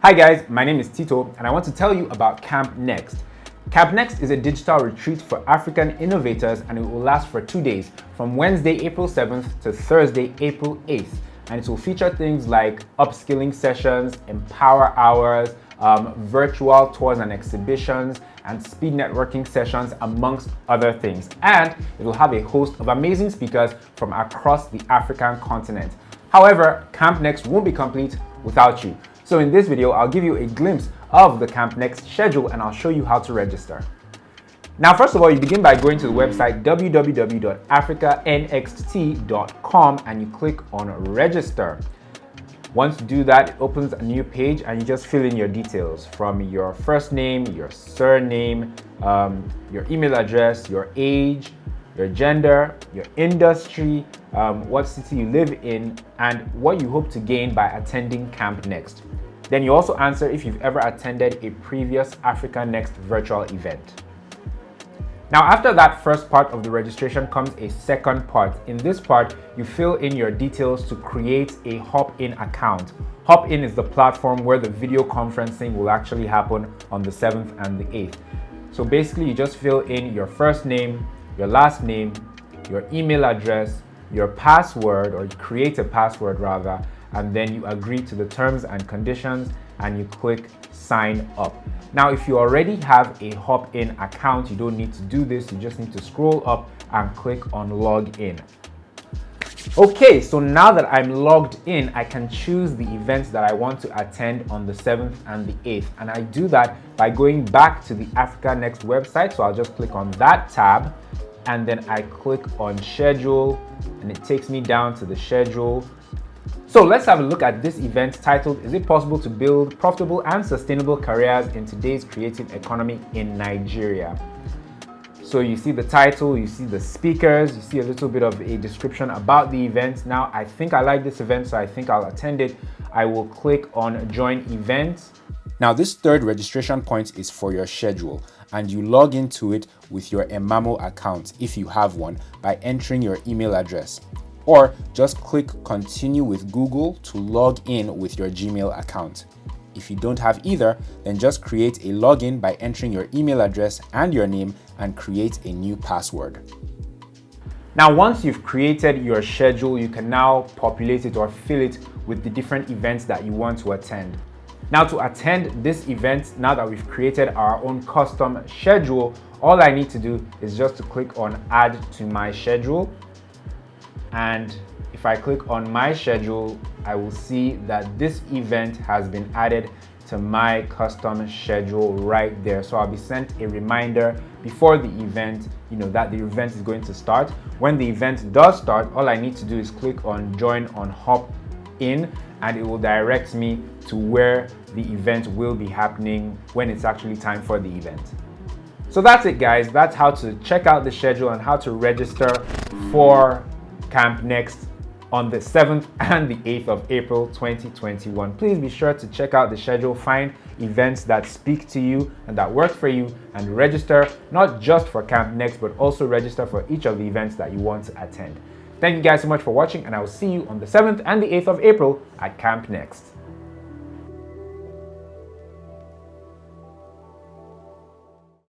Hi guys, my name is Tito and I want to tell you about Camp Next. Camp Next is a digital retreat for African innovators and it will last for 2 days from Wednesday, April 7th to Thursday, April 8th. And it will feature things like upskilling sessions, empower hours, virtual tours and exhibitions, and speed networking sessions, amongst other things. And it will have a host of amazing speakers from across the African continent. However, Camp Next won't be complete without you. So in this video, I'll give you a glimpse of the Camp Next schedule and I'll show you how to register. Now, first of all, you begin by going to the website www.africanxt.com and you click on register. Once you do that, it opens a new page and you just fill in your details from your first name, your surname, your email address, your age, your gender, your industry, what city you live in, and what you hope to gain by attending Camp Next. Then you also answer if you've ever attended a previous AFRICANXT virtual event. Now, after that first part of the registration comes a second part. In this part, you fill in your details to create a Hop-In account. Hop-In is the platform where the video conferencing will actually happen on the 7th and the 8th. So basically, you just fill in your first name, your last name, your email address, your password, or you create a password rather, and then you agree to the terms and conditions and you click sign up. Now, if you already have a Hop-In account, you don't need to do this. You just need to scroll up and click on log in. Okay, so now that I'm logged in, I can choose the events that I want to attend on the 7th and the 8th. And I do that by going back to the AFRICANXT website. So I'll just click on that tab and then I click on schedule and it takes me down to the schedule. So let's have a look at this event titled, "Is it possible to build profitable and sustainable careers in today's creative economy in Nigeria?" So you see the title, you see the speakers, you see a little bit of a description about the event. Now, I think I like this event, so I think I'll attend it. I will click on join event. Now, this third registration point is for your schedule, and you log into it with your Emamo account if you have one by entering your email address. Or just click continue with Google to log in with your Gmail account. If you don't have either, then just create a login by entering your email address and your name and create a new password. Now, once you've created your schedule, you can now populate it or fill it with the different events that you want to attend. Now, to attend this event, now that we've created our own custom schedule, all I need to do is just to click on add to my schedule. And if I click on my schedule, I will see that this event has been added to my custom schedule right there. So I'll be sent a reminder before the event, that the event is going to start. When the event does start, all I need to do is click on join on Hop-In and it will direct me to where the event will be happening when it's actually time for the event. So that's it, guys. That's how to check out the schedule and how to register for Camp Next on the 7th and the 8th of April 2021. Please be sure to check out the schedule, find events that speak to you and that work for you, and register not just for Camp Next, but also register for each of the events that you want to attend. Thank you guys so much for watching, and I will see you on the 7th and the 8th of April at Camp Next.